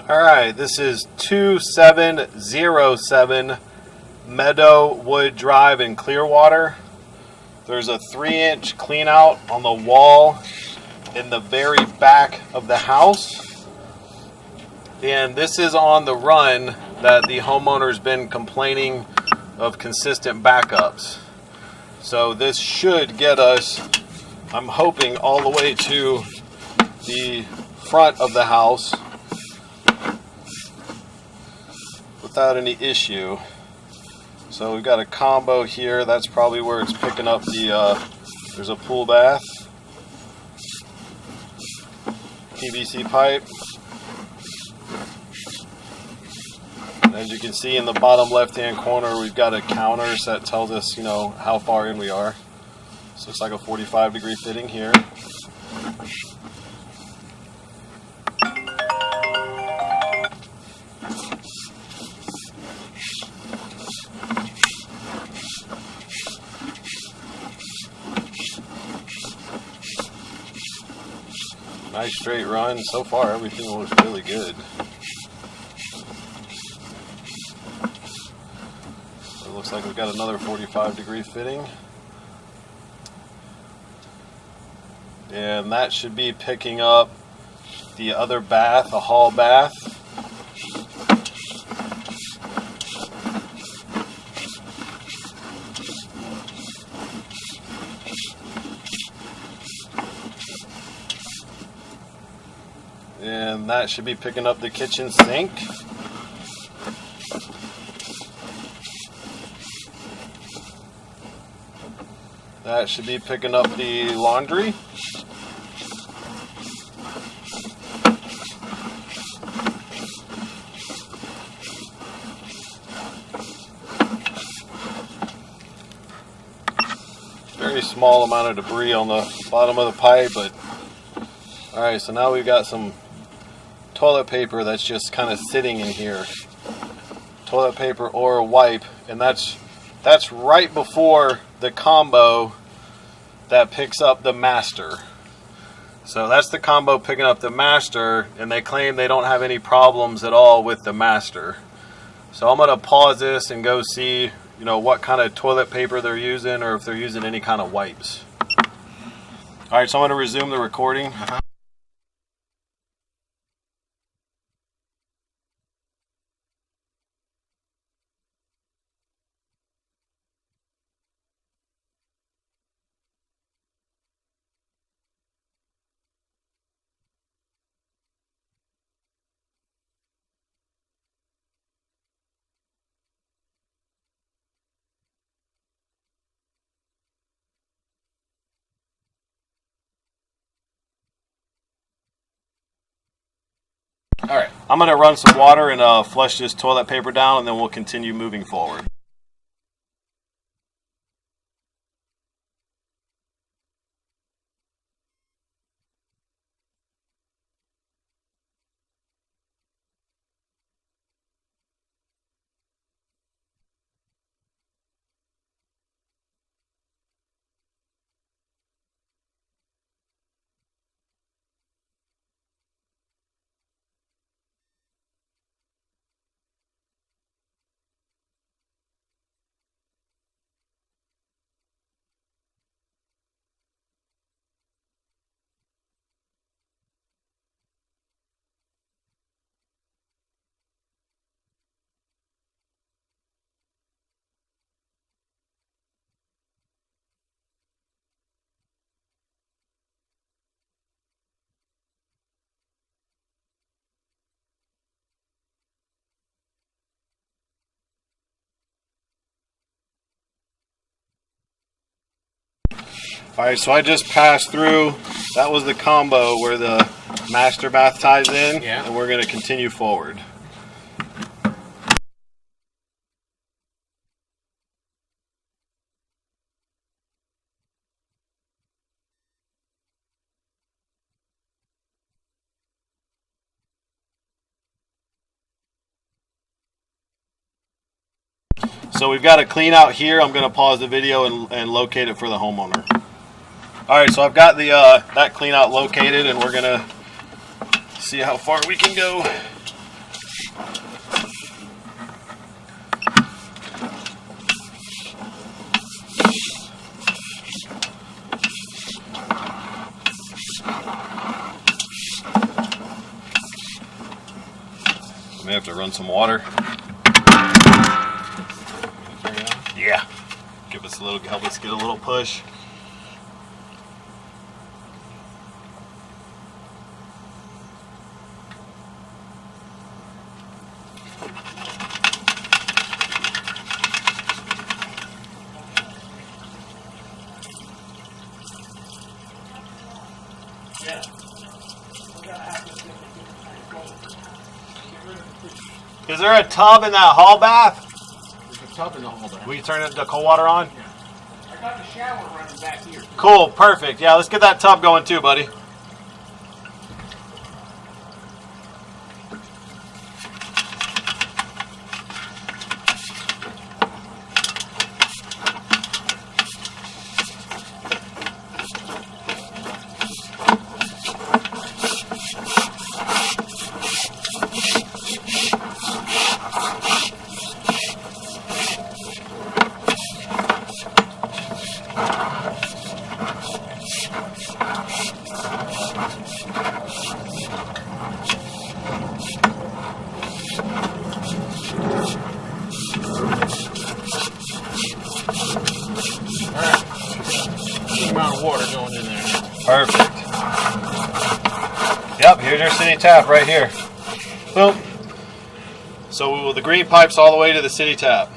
Alright, this is 2707 Meadowwood Drive in Clearwater. There's a 3-inch clean out on the wall in the very back of the house. And this is on the run that the homeowner's been complaining of consistent backups. So this should get us, I'm hoping, all the way to the front of the house without any issue. So we've got a combo here. That's probably where it's picking up the, there's a pool bath, PVC pipe. And as you can see in the bottom left-hand corner, we've got a counter that tells us, you know, how far in we are. So it's like a 45-degree fitting here. Nice straight run. So far, everything looks really good. It looks like we've got another 45-degree fitting. And that should be picking up the other bath, a hall bath. And that should be picking up the kitchen sink. That should be picking up the laundry. Very small amount of debris on the bottom of the pipe, but alright, so now we've got some toilet paper that's just kind of sitting in here. Toilet paper or a wipe, and that's right before the combo that picks up the master. So that's the combo picking up the master, and they claim they don't have any problems at all with the master. So I'm going to pause this and go see, you know, what kind of toilet paper they're using, or if they're using any kind of wipes. Alright, so I'm going to resume the recording. Alright, I'm going to run some water and flush this toilet paper down, and then we'll continue moving forward. Alright, so I just passed through. That was the combo where the master bath ties in, yeah. And we're going to continue forward. So we've got a clean out here. I'm going to pause the video and locate it for the homeowner. Alright, so I've got the that clean out located, and we're going to see how far we can go May have to run some water. Yeah. Give us a little, help us get a little push. Yeah. Is there a tub in that hall bath? There's a tub in the hall bath. We turn the cold water on? Yeah. I got the shower running back here. Cool, perfect. Yeah, let's get that tub going too, buddy. Amount of water going in there. Perfect. Yep, here's your city tap right here. Boom. So the green pipe's all the way to the city tap.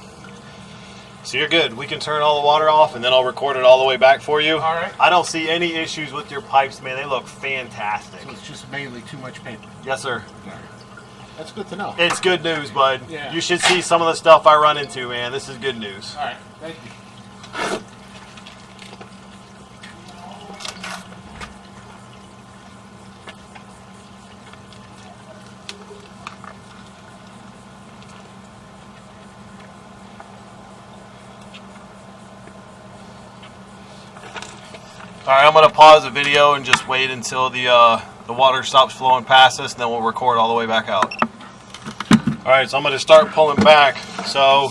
So you're good. We can turn all the water off and then I'll record it all the way back for you. All right. I don't see any issues with your pipes, man. They look fantastic. So it's just mainly too much paper. Yes, sir. That's good to know. It's good news, bud. Yeah. You should see some of the stuff I run into, man. This is good news. All right. Thank you. All right, I'm going to pause the video and just wait until the water stops flowing past us, and then we'll record all the way back out. All right, so I'm going to start pulling back. So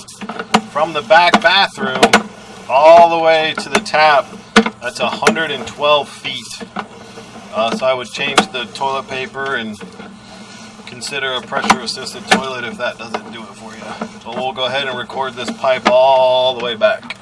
from the back bathroom all the way to the tap, that's 112 feet. So I would change the toilet paper and consider a pressure-assisted toilet if that doesn't do it for you. So we'll go ahead and record this pipe all the way back.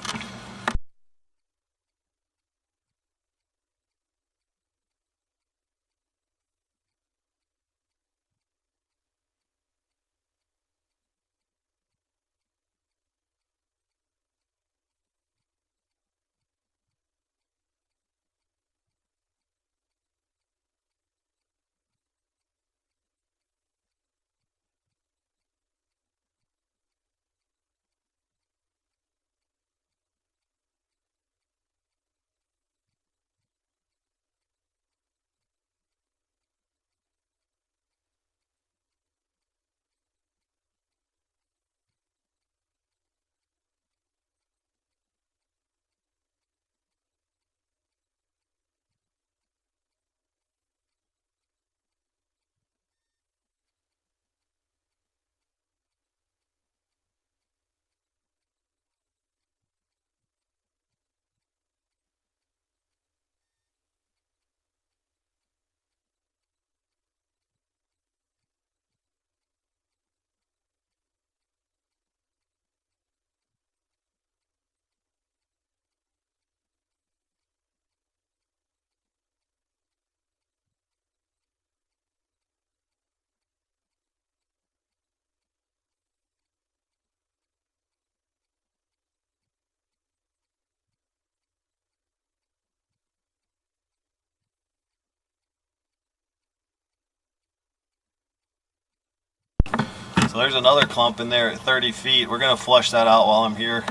So there's another clump in there at 30 feet. We're going to flush that out while I'm here.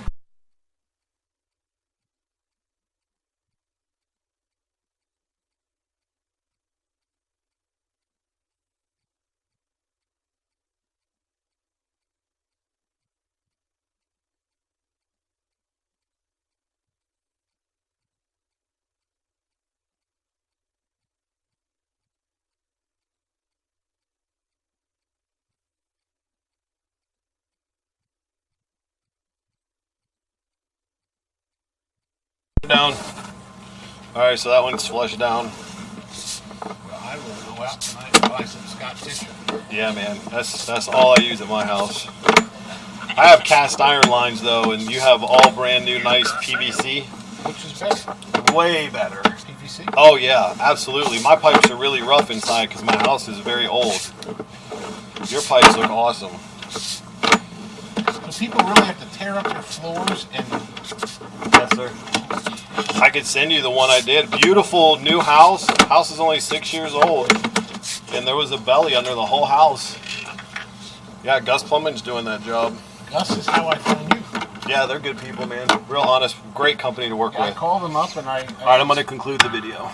Down. Alright, so that one's flushed down. I will go out tonight and buy some Scotch tissue. Yeah, man, that's all I use at my house. I have cast iron lines though, and you have all brand new nice PVC. Which is better? Way better. PVC? Oh yeah, absolutely. My pipes are really rough inside because my house is very old. Your pipes look awesome. So people really have to tear up their floors and... Yes, sir. I could send you the one I did. Beautiful new house. House is only 6 years old. And there was a belly under the whole house. Yeah, Gus Plumbing's doing that job. Gus is how I found you. Yeah, they're good people, man. Real honest, great company to work I with. called them up and I All right, I'm going to conclude the video.